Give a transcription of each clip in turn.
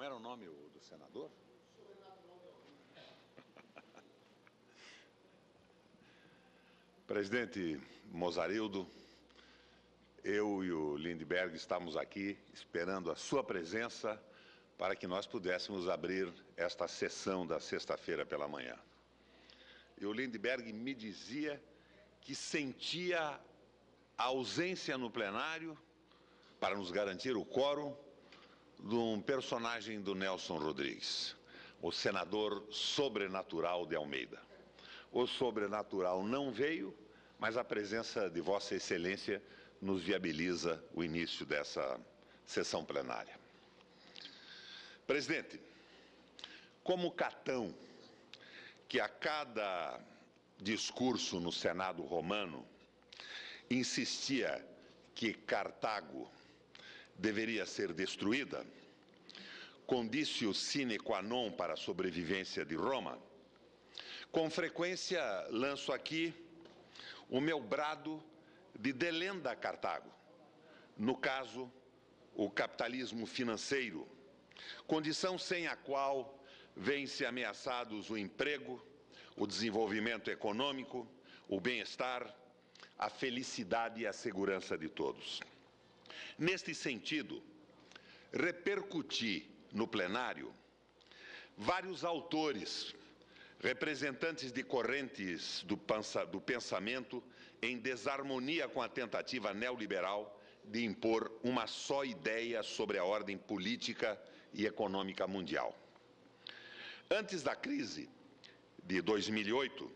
Como era o nome do senador? Presidente Mozarildo, eu e o Lindbergh estamos aqui esperando a sua presença para que nós pudéssemos abrir esta sessão da sexta-feira pela manhã. E o Lindbergh me dizia que sentia a ausência no plenário, para nos garantir o quórum, de um personagem do Nelson Rodrigues, o senador sobrenatural de Almeida. O sobrenatural não veio, mas a presença de Vossa Excelência nos viabiliza o início dessa sessão plenária. Presidente, como Catão, que a cada discurso no Senado romano insistia que Cartago deveria ser destruída, condício sine qua non para a sobrevivência de Roma, com frequência lanço aqui o meu brado de delenda Cartago, no caso, o capitalismo financeiro, condição sem a qual vêm-se ameaçados o emprego, o desenvolvimento econômico, o bem-estar, a felicidade e a segurança de todos. Neste sentido, repercuti no plenário vários autores, representantes de correntes do pensamento em desarmonia com a tentativa neoliberal de impor uma só ideia sobre a ordem política e econômica mundial. Antes da crise de 2008,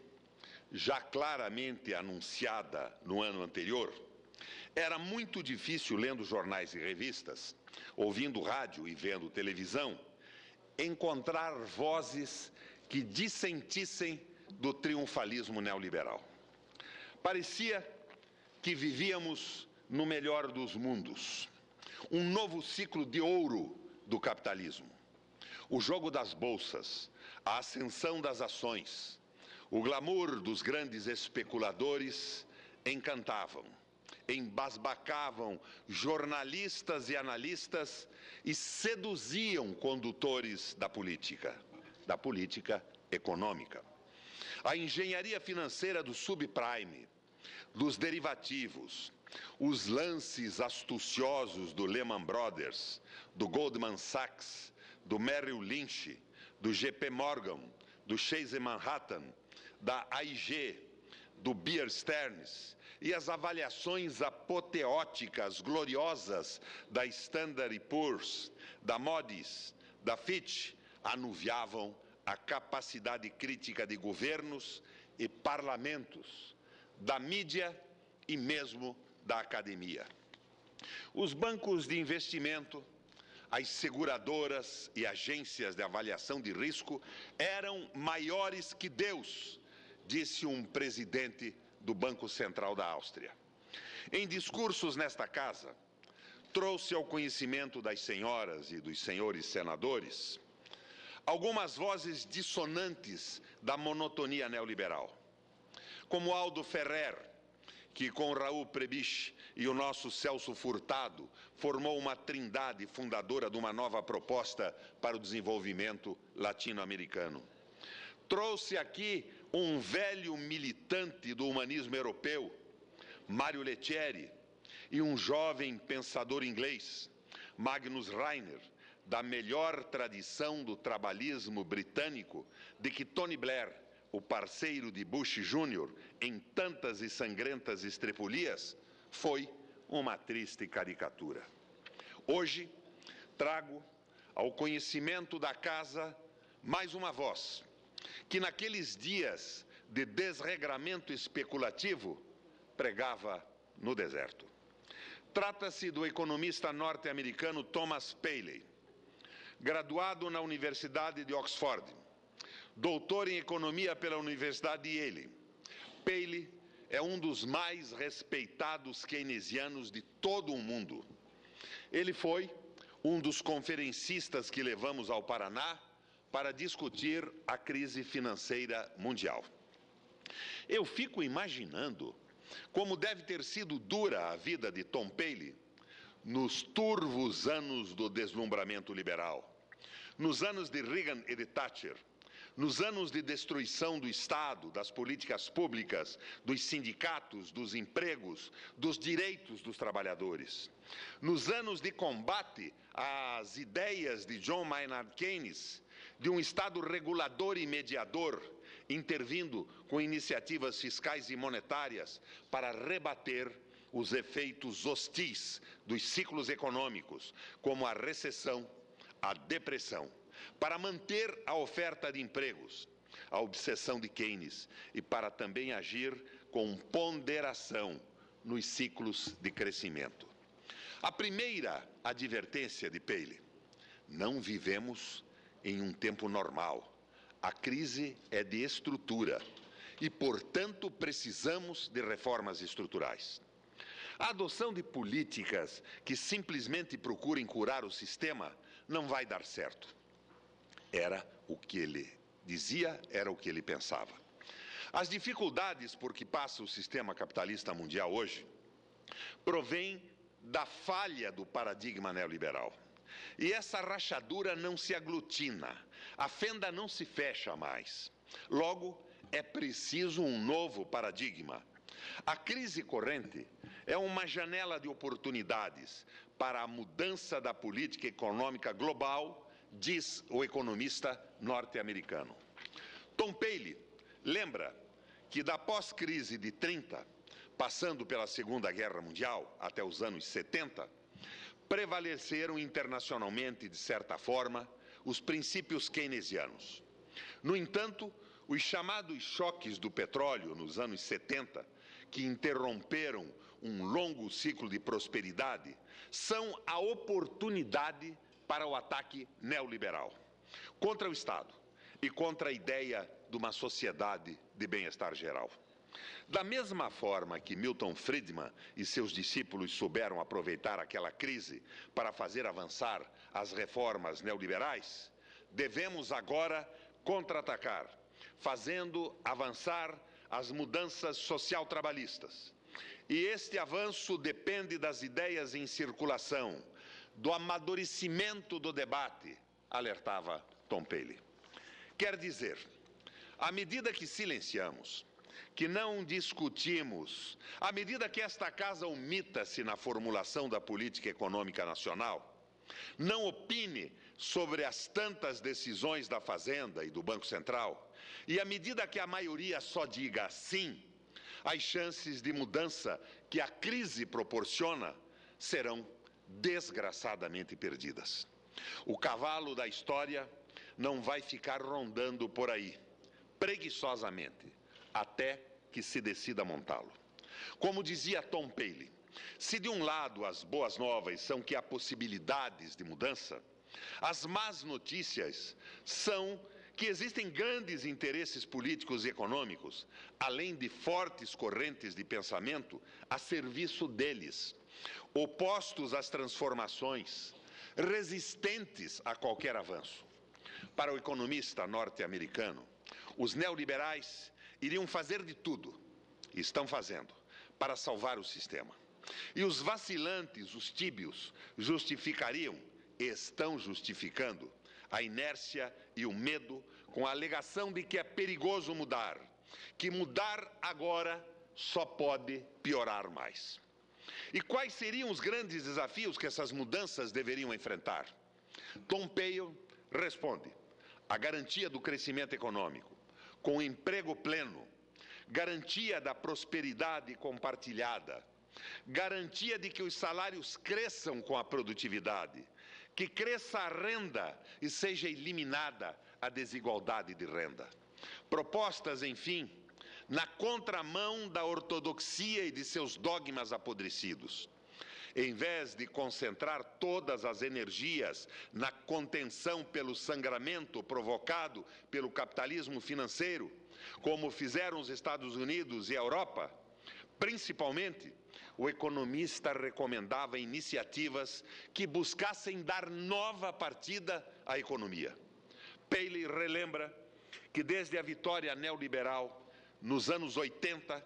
já claramente anunciada no ano anterior, era muito difícil, lendo jornais e revistas, ouvindo rádio e vendo televisão, encontrar vozes que dissentissem do triunfalismo neoliberal. Parecia que vivíamos no melhor dos mundos, um novo ciclo de ouro do capitalismo. O jogo das bolsas, a ascensão das ações, o glamour dos grandes especuladores encantavam, embasbacavam jornalistas e analistas e seduziam condutores da política econômica. A engenharia financeira do subprime, dos derivativos, os lances astuciosos do Lehman Brothers, do Goldman Sachs, do Merrill Lynch, do JP Morgan, do Chase Manhattan, da AIG, do Bear Stearns e as avaliações apoteóticas, gloriosas da Standard & Poor's, da Moody's, da Fitch, anuviavam a capacidade crítica de governos e parlamentos, da mídia e mesmo da academia. Os bancos de investimento, as seguradoras e agências de avaliação de risco eram maiores que Deus, disse um presidente do Banco Central da Áustria. Em discursos nesta casa, trouxe ao conhecimento das senhoras e dos senhores senadores algumas vozes dissonantes da monotonia neoliberal, como Aldo Ferrer, que com Raul Prebisch e o nosso Celso Furtado formou uma trindade fundadora de uma nova proposta para o desenvolvimento latino-americano. Trouxe aqui um velho militante do humanismo europeu, Mário Lettieri, e um jovem pensador inglês, Magnus Rainer, da melhor tradição do trabalhismo britânico, de que Tony Blair, o parceiro de Bush Jr. em tantas e sangrentas estrepulias, foi uma triste caricatura. Hoje, trago ao conhecimento da Casa mais uma voz, que naqueles dias de desregramento especulativo pregava no deserto. Trata-se do economista norte-americano Thomas Paley, graduado na Universidade de Oxford, doutor em economia pela Universidade de Yale. Paley é um dos mais respeitados keynesianos de todo o mundo. Ele foi um dos conferencistas que levamos ao Paraná para discutir a crise financeira mundial. Eu fico imaginando como deve ter sido dura a vida de Tom Paley nos turvos anos do deslumbramento liberal, Nos anos de Reagan e de Thatcher, nos anos de destruição do Estado, das políticas públicas, dos sindicatos, dos empregos, dos direitos dos trabalhadores, nos anos de combate às ideias de John Maynard Keynes, de um Estado regulador e mediador, intervindo com iniciativas fiscais e monetárias para rebater os efeitos hostis dos ciclos econômicos, como a recessão, a depressão, para manter a oferta de empregos, a obsessão de Keynes, e para também agir com ponderação nos ciclos de crescimento. A primeira advertência de Paley: não vivemos em um tempo normal. A crise é de estrutura e, portanto, precisamos de reformas estruturais. A adoção de políticas que simplesmente procurem curar o sistema não vai dar certo. Era o que ele dizia, era o que ele pensava. As dificuldades por que passa o sistema capitalista mundial hoje provêm da falha do paradigma neoliberal. E essa rachadura não se aglutina, a fenda não se fecha mais. Logo, é preciso um novo paradigma. A crise corrente é uma janela de oportunidades para a mudança da política econômica global, diz o economista norte-americano. Tom Paley lembra que da pós-crise de 30, passando pela Segunda Guerra Mundial até os anos 70, prevaleceram internacionalmente, de certa forma, os princípios keynesianos. No entanto, os chamados choques do petróleo nos anos 70, que interromperam um longo ciclo de prosperidade, são a oportunidade para o ataque neoliberal contra o Estado e contra a ideia de uma sociedade de bem-estar geral. Da mesma forma que Milton Friedman e seus discípulos souberam aproveitar aquela crise para fazer avançar as reformas neoliberais, devemos agora contra-atacar, fazendo avançar as mudanças social-trabalhistas. E este avanço depende das ideias em circulação, do amadurecimento do debate, alertava Tom Paley. Quer dizer, à medida que silenciamos, que não discutimos, à medida que esta casa omita-se na formulação da política econômica nacional, não opine sobre as tantas decisões da Fazenda e do Banco Central, e à medida que a maioria só diga sim, as chances de mudança que a crise proporciona serão desgraçadamente perdidas. O cavalo da história não vai ficar rondando por aí, preguiçosamente, até que se decida montá-lo. Como dizia Tom Paley, se de um lado as boas novas são que há possibilidades de mudança, as más notícias são que existem grandes interesses políticos e econômicos, além de fortes correntes de pensamento a serviço deles, opostos às transformações, resistentes a qualquer avanço. Para o economista norte-americano, os neoliberais iriam fazer de tudo, e estão fazendo, para salvar o sistema. E os vacilantes, os tíbios, justificariam, e estão justificando, a inércia e o medo com a alegação de que é perigoso mudar, que mudar agora só pode piorar mais. E quais seriam os grandes desafios que essas mudanças deveriam enfrentar? Tom Paley responde: a garantia do crescimento econômico, com emprego pleno, garantia da prosperidade compartilhada, garantia de que os salários cresçam com a produtividade, que cresça a renda e seja eliminada a desigualdade de renda. Propostas, enfim, na contramão da ortodoxia e de seus dogmas apodrecidos. Em vez de concentrar todas as energias na contenção pelo sangramento provocado pelo capitalismo financeiro, como fizeram os Estados Unidos e a Europa, principalmente, o economista recomendava iniciativas que buscassem dar nova partida à economia. Paley relembra que desde a vitória neoliberal, nos anos 80,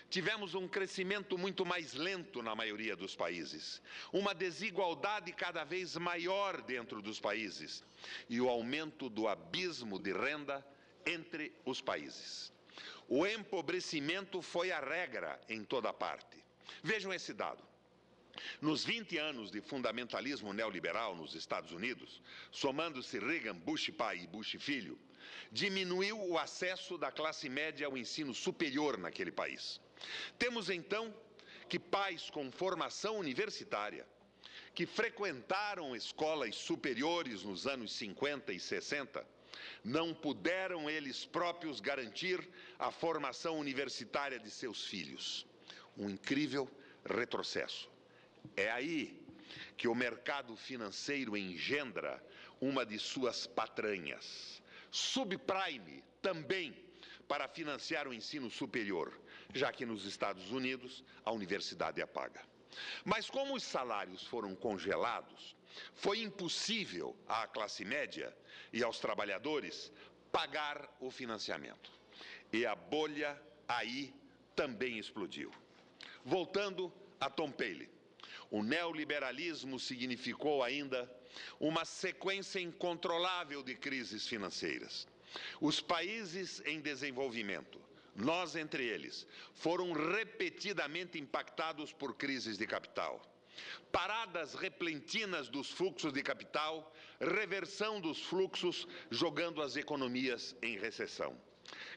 tivemos um crescimento muito mais lento na maioria dos países, uma desigualdade cada vez maior dentro dos países e o aumento do abismo de renda entre os países. O empobrecimento foi a regra em toda parte. Vejam esse dado. Nos 20 anos de fundamentalismo neoliberal nos Estados Unidos, somando-se Reagan, Bush pai e Bush filho, diminuiu o acesso da classe média ao ensino superior naquele país. Temos então que pais com formação universitária, que frequentaram escolas superiores nos anos 50 e 60, não puderam eles próprios garantir a formação universitária de seus filhos. Um incrível retrocesso. É aí que o mercado financeiro engendra uma de suas patranhas. Subprime também para financiar o ensino superior, já que nos Estados Unidos a universidade é paga. Mas como os salários foram congelados, foi impossível à classe média e aos trabalhadores pagar o financiamento. E a bolha aí também explodiu. Voltando a Tom Paley. O neoliberalismo significou ainda uma sequência incontrolável de crises financeiras. Os países em desenvolvimento, nós entre eles, foram repetidamente impactados por crises de capital. Paradas repentinas dos fluxos de capital, reversão dos fluxos, jogando as economias em recessão.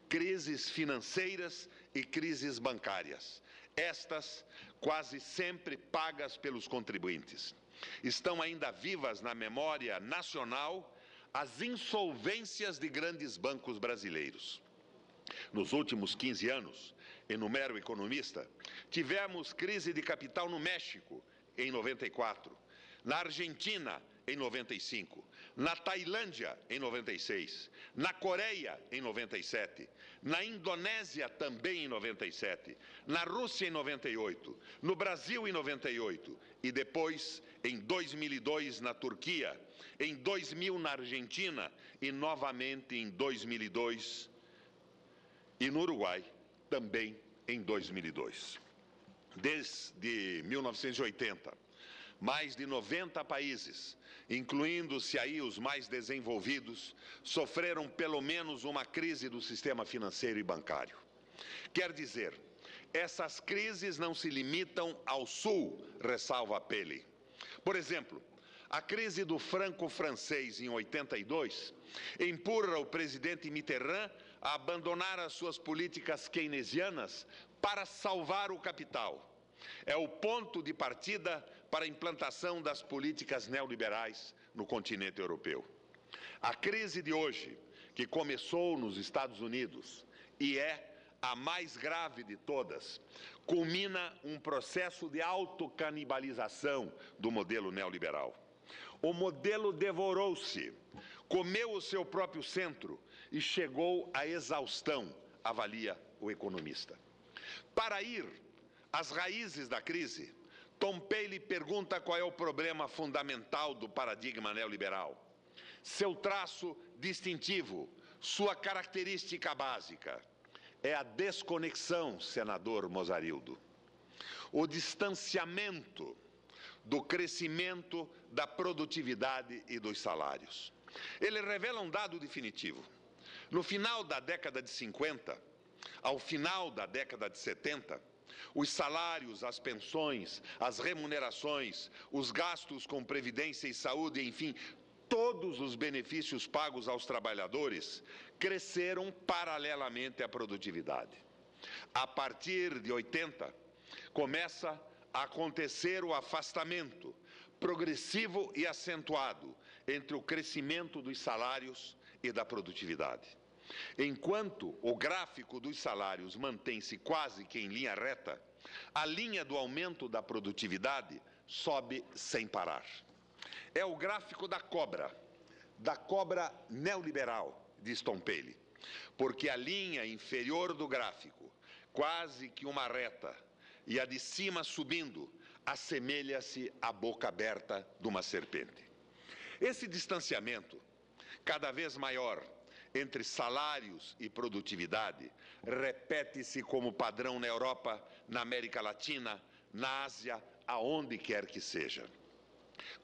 Crises financeiras e crises bancárias. Estas quase sempre pagas pelos contribuintes. Estão ainda vivas na memória nacional as insolvências de grandes bancos brasileiros. Nos últimos 15 anos, enumera o economista, tivemos crise de capital no México, em 94, na Argentina, em 95, na Tailândia, em 96, na Coreia, em 97, na Indonésia, também em 97, na Rússia, em 98, no Brasil, em 98, e depois, em 2002, na Turquia, em 2000, na Argentina, e novamente em 2002, e no Uruguai, também em 2002. Desde 1980, mais de 90 países, incluindo-se aí os mais desenvolvidos, sofreram pelo menos uma crise do sistema financeiro e bancário. Quer dizer, essas crises não se limitam ao Sul, ressalva Paley. Por exemplo, a crise do franco francês em 82 empurra o presidente Mitterrand a abandonar as suas políticas keynesianas para salvar o capital. É o ponto de partida para a implantação das políticas neoliberais no continente europeu. A crise de hoje, que começou nos Estados Unidos e é a mais grave de todas, culmina um processo de autocanibalização do modelo neoliberal. O modelo devorou-se, comeu o seu próprio centro e chegou à exaustão, avalia o economista. Para ir às raízes da crise, Tom Paley pergunta qual é o problema fundamental do paradigma neoliberal. Seu traço distintivo, sua característica básica, é a desconexão, senador Mozarildo. O distanciamento do crescimento da produtividade e dos salários. Ele revela um dado definitivo. No final da década de 50, ao final da década de 70, os salários, as pensões, as remunerações, os gastos com previdência e saúde, enfim, todos os benefícios pagos aos trabalhadores cresceram paralelamente à produtividade. A partir de 80, começa a acontecer o afastamento progressivo e acentuado entre o crescimento dos salários e da produtividade. Enquanto o gráfico dos salários mantém-se quase que em linha reta, a linha do aumento da produtividade sobe sem parar. É o gráfico da cobra neoliberal, diz Tom Paley, porque a linha inferior do gráfico, quase que uma reta, e a de cima subindo, assemelha-se à boca aberta de uma serpente. Esse distanciamento, cada vez maior, entre salários e produtividade repete-se como padrão na Europa, na América Latina, na Ásia, aonde quer que seja.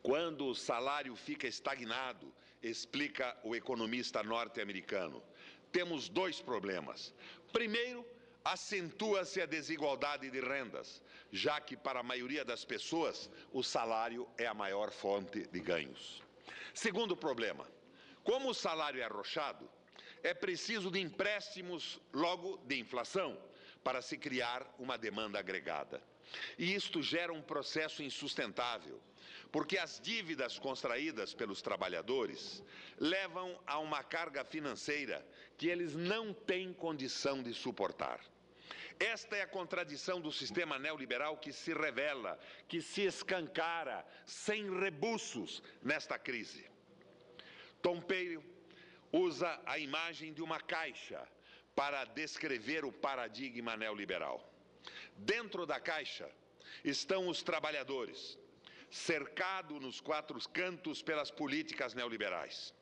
Quando o salário fica estagnado, explica o economista norte-americano, temos dois problemas. Primeiro, acentua-se a desigualdade de rendas, já que para a maioria das pessoas o salário é a maior fonte de ganhos. Segundo problema, como o salário é arrochado, é preciso de empréstimos, logo de inflação, para se criar uma demanda agregada. E isto gera um processo insustentável, porque as dívidas contraídas pelos trabalhadores levam a uma carga financeira que eles não têm condição de suportar. Esta é a contradição do sistema neoliberal que se revela, que se escancara, sem rebuços, nesta crise. Tom Paley usa a imagem de uma caixa para descrever o paradigma neoliberal. Dentro da caixa estão os trabalhadores, cercados nos quatro cantos pelas políticas neoliberais.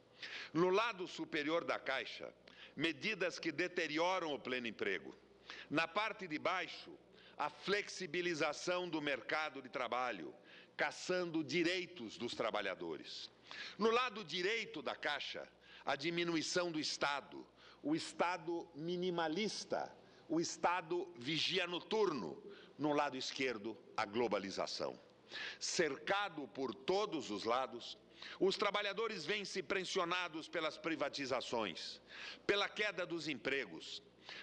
No lado superior da caixa, medidas que deterioram o pleno emprego. Na parte de baixo, a flexibilização do mercado de trabalho, caçando direitos dos trabalhadores. No lado direito da caixa, a diminuição do Estado, o Estado minimalista, o Estado vigia noturno. No lado esquerdo, a globalização. Cercado por todos os lados, os trabalhadores veem-se pressionados pelas privatizações, pela queda dos empregos,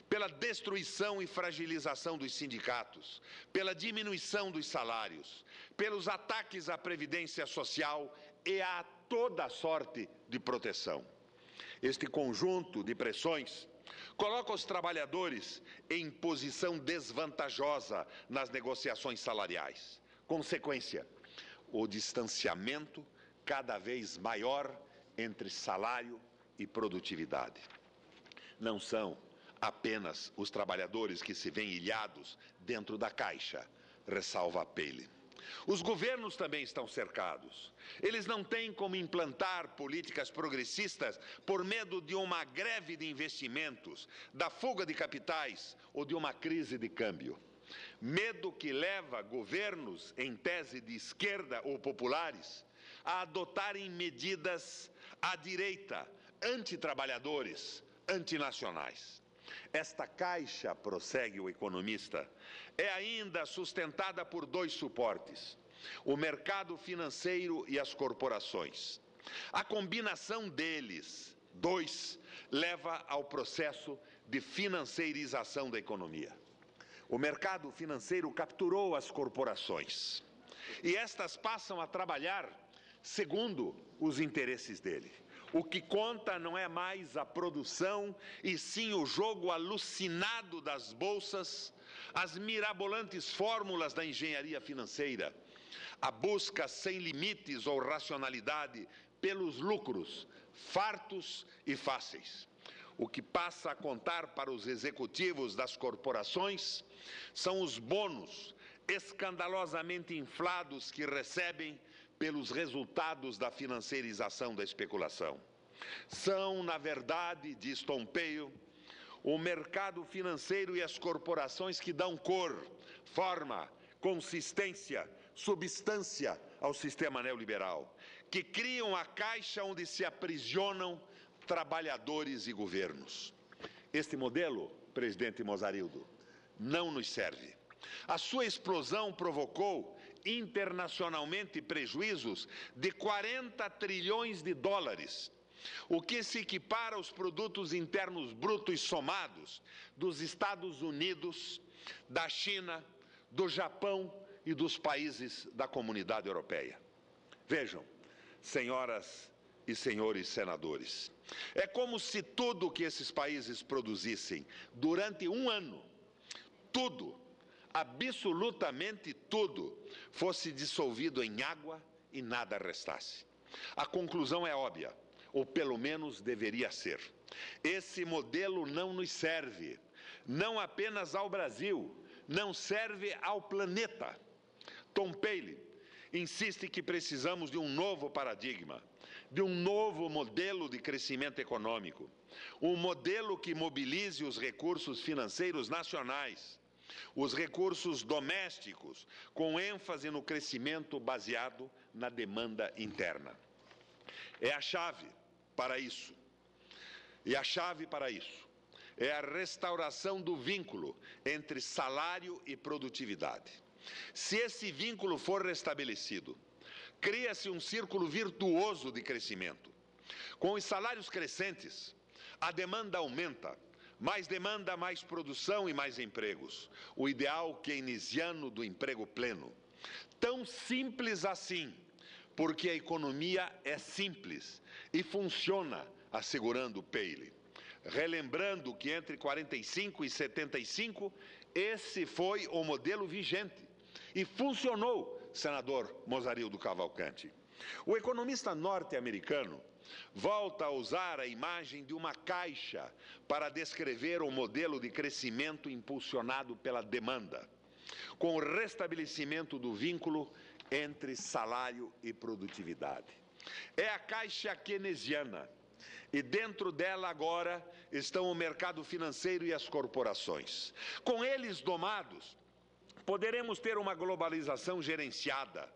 pela destruição e fragilização dos sindicatos, pela diminuição dos salários, pelos ataques à previdência social e a toda sorte de proteção. Este conjunto de pressões coloca os trabalhadores em posição desvantajosa nas negociações salariais. Consequência, o distanciamento cada vez maior entre salário e produtividade. Não são apenas os trabalhadores que se veem ilhados dentro da caixa, ressalva Paley. Os governos também estão cercados. Eles não têm como implantar políticas progressistas por medo de uma greve de investimentos, da fuga de capitais ou de uma crise de câmbio. Medo que leva governos, em tese de esquerda ou populares, a adotarem medidas à direita, antitrabalhadores, antinacionais. Esta caixa, prossegue o economista, é ainda sustentada por dois suportes: o mercado financeiro e as corporações. A combinação deles, dois, leva ao processo de financeirização da economia. O mercado financeiro capturou as corporações e estas passam a trabalhar segundo os interesses dele. O que conta não é mais a produção, e sim o jogo alucinado das bolsas, as mirabolantes fórmulas da engenharia financeira, a busca sem limites ou racionalidade pelos lucros, fartos e fáceis. O que passa a contar para os executivos das corporações são os bônus escandalosamente inflados que recebem pelos resultados da financeirização da especulação. São, na verdade, diz Tom Paley, o mercado financeiro e as corporações que dão cor, forma, consistência, substância ao sistema neoliberal, que criam a caixa onde se aprisionam trabalhadores e governos. Este modelo, presidente Mozarildo, não nos serve. A sua explosão provocou internacionalmente prejuízos de 40 trilhões de dólares, o que se equipara aos produtos internos brutos somados dos Estados Unidos, da China, do Japão e dos países da Comunidade Europeia. Vejam, senhoras e senhores senadores, é como se tudo o que esses países produzissem durante um ano, tudo, absolutamente tudo, fosse dissolvido em água e nada restasse. A conclusão é óbvia, ou pelo menos deveria ser. Esse modelo não nos serve, não apenas ao Brasil, não serve ao planeta. Tom Paley insiste que precisamos de um novo paradigma, de um novo modelo de crescimento econômico, um modelo que mobilize os recursos financeiros nacionais, os recursos domésticos, com ênfase no crescimento baseado na demanda interna. É a chave para isso. E a chave para isso é a restauração do vínculo entre salário e produtividade. Se esse vínculo for restabelecido, cria-se um círculo virtuoso de crescimento. Com os salários crescentes, a demanda aumenta. Mais demanda, mais produção e mais empregos. O ideal keynesiano do emprego pleno. Tão simples assim, porque a economia é simples e funciona assegurando o Paley. Relembrando que entre 45 e 75, esse foi o modelo vigente e funcionou, senador Mozarildo Cavalcante. O economista norte-americano volta a usar a imagem de uma caixa para descrever o modelo de crescimento impulsionado pela demanda, com o restabelecimento do vínculo entre salário e produtividade. É a caixa keynesiana, e dentro dela agora estão o mercado financeiro e as corporações. Com eles domados, poderemos ter uma globalização gerenciada,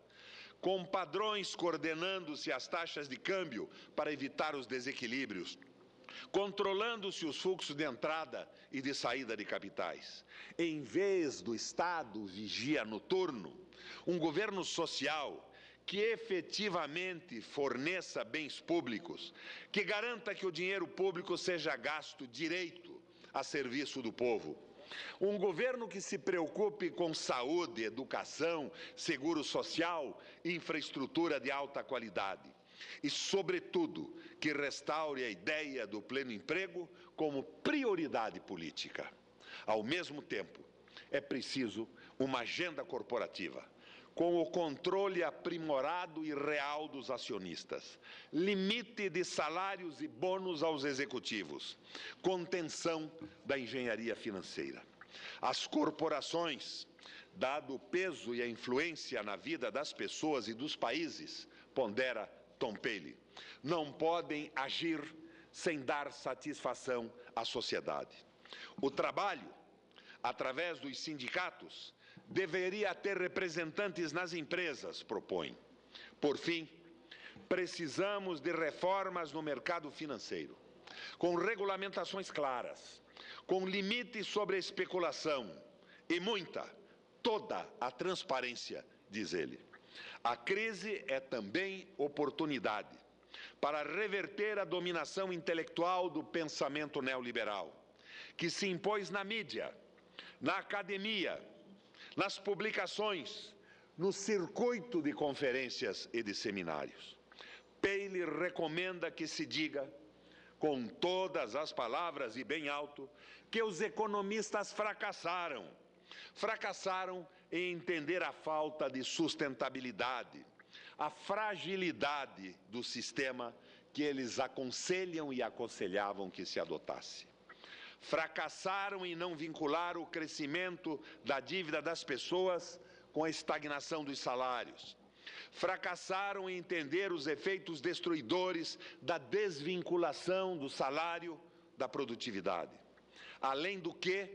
com padrões coordenando-se as taxas de câmbio para evitar os desequilíbrios, controlando-se os fluxos de entrada e de saída de capitais. Em vez do Estado vigia noturno, um governo social que efetivamente forneça bens públicos, que garanta que o dinheiro público seja gasto direito a serviço do povo. Um governo que se preocupe com saúde, educação, seguro social, infraestrutura de alta qualidade. E, sobretudo, que restaure a ideia do pleno emprego como prioridade política. Ao mesmo tempo, é preciso uma agenda corporativa, com o controle aprimorado e real dos acionistas, limite de salários e bônus aos executivos, contenção da engenharia financeira. As corporações, dado o peso e a influência na vida das pessoas e dos países, pondera Tom Paley, não podem agir sem dar satisfação à sociedade. O trabalho, através dos sindicatos, deveria ter representantes nas empresas, propõe. Por fim, precisamos de reformas no mercado financeiro, com regulamentações claras, com limites sobre a especulação e toda a transparência, diz ele. A crise é também oportunidade para reverter a dominação intelectual do pensamento neoliberal, que se impôs na mídia, na academia, nas publicações, no circuito de conferências e de seminários. Paley recomenda que se diga, com todas as palavras e bem alto, que os economistas fracassaram. Fracassaram em entender a falta de sustentabilidade, a fragilidade do sistema que eles aconselham e aconselhavam que se adotasse. Fracassaram em não vincular o crescimento da dívida das pessoas com a estagnação dos salários. Fracassaram em entender os efeitos destruidores da desvinculação do salário da produtividade. Além do que,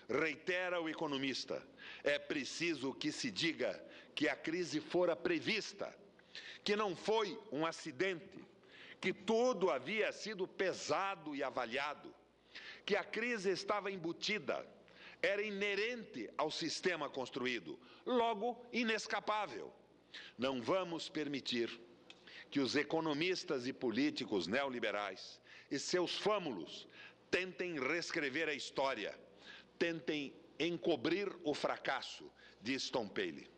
reitera o economista, é preciso que se diga que a crise fora prevista, que não foi um acidente, que tudo havia sido pesado e avaliado, que a crise estava embutida, era inerente ao sistema construído, logo inescapável. Não vamos permitir que os economistas e políticos neoliberais e seus fâmulos tentem reescrever a história, tentem encobrir o fracasso, diz Tom Paley.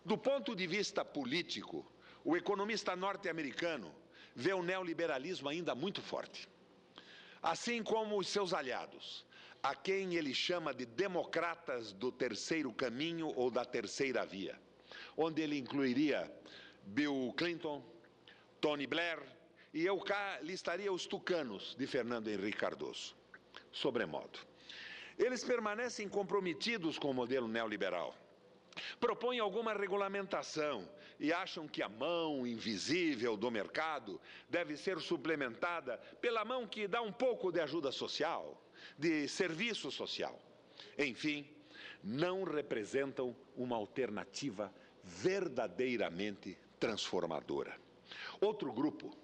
Do ponto de vista político, o economista norte-americano vê o neoliberalismo ainda muito forte, assim como os seus aliados, a quem ele chama de democratas do terceiro caminho ou da terceira via, onde ele incluiria Bill Clinton, Tony Blair, e eu cá listaria os tucanos de Fernando Henrique Cardoso. Sobremodo, eles permanecem comprometidos com o modelo neoliberal, propõem alguma regulamentação e acham que a mão invisível do mercado deve ser suplementada pela mão que dá um pouco de ajuda social, de serviço social. Enfim, não representam uma alternativa verdadeiramente transformadora. Outro grupo,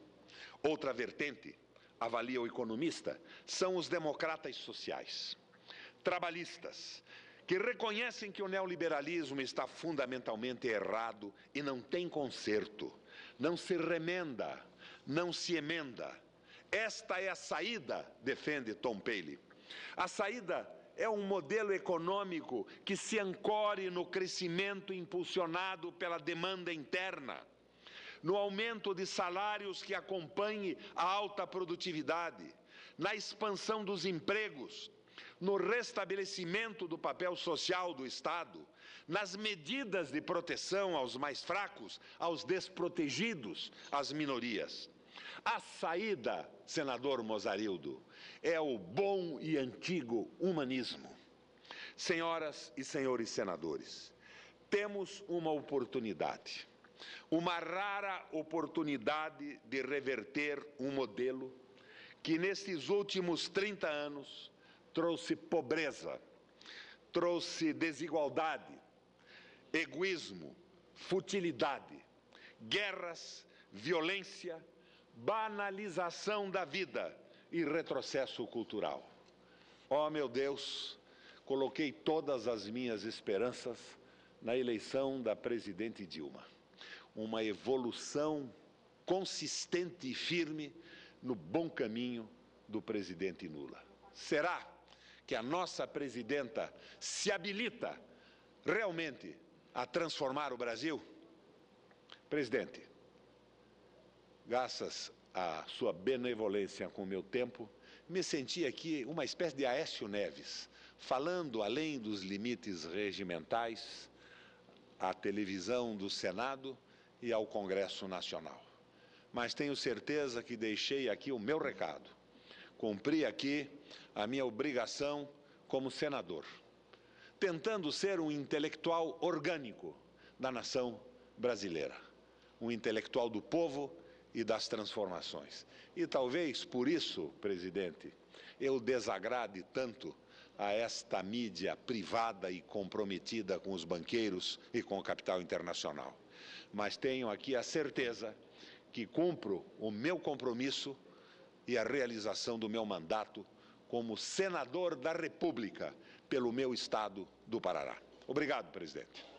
outra vertente, avalia o economista, são os democratas sociais, trabalhistas, que reconhecem que o neoliberalismo está fundamentalmente errado e não tem conserto, não se remenda, não se emenda. Esta é a saída, defende Tom Paley. A saída é um modelo econômico que se ancore no crescimento impulsionado pela demanda interna, no aumento de salários que acompanhe a alta produtividade, na expansão dos empregos, no restabelecimento do papel social do Estado, nas medidas de proteção aos mais fracos, aos desprotegidos, às minorias. A saída, senador Mozarildo, é o bom e antigo humanismo. Senhoras e senhores senadores, temos uma oportunidade, uma rara oportunidade de reverter um modelo que nesses últimos 30 anos trouxe pobreza, trouxe desigualdade, egoísmo, futilidade, guerras, violência, banalização da vida e retrocesso cultural. Oh, meu Deus, coloquei todas as minhas esperanças na eleição da presidente Dilma. Uma evolução consistente e firme no bom caminho do presidente Lula. Será que a nossa presidenta se habilita realmente a transformar o Brasil? Presidente, graças à sua benevolência com o meu tempo, me senti aqui uma espécie de Aécio Neves, falando além dos limites regimentais, à televisão do Senado e ao Congresso Nacional. Mas tenho certeza que deixei aqui o meu recado. Cumpri aqui a minha obrigação como senador, tentando ser um intelectual orgânico da nação brasileira, um intelectual do povo e das transformações. E talvez por isso, presidente, eu desagrade tanto a esta mídia privada e comprometida com os banqueiros e com o capital internacional. Mas tenho aqui a certeza que cumpro o meu compromisso e a realização do meu mandato como senador da República pelo meu estado do Pará. Obrigado, presidente.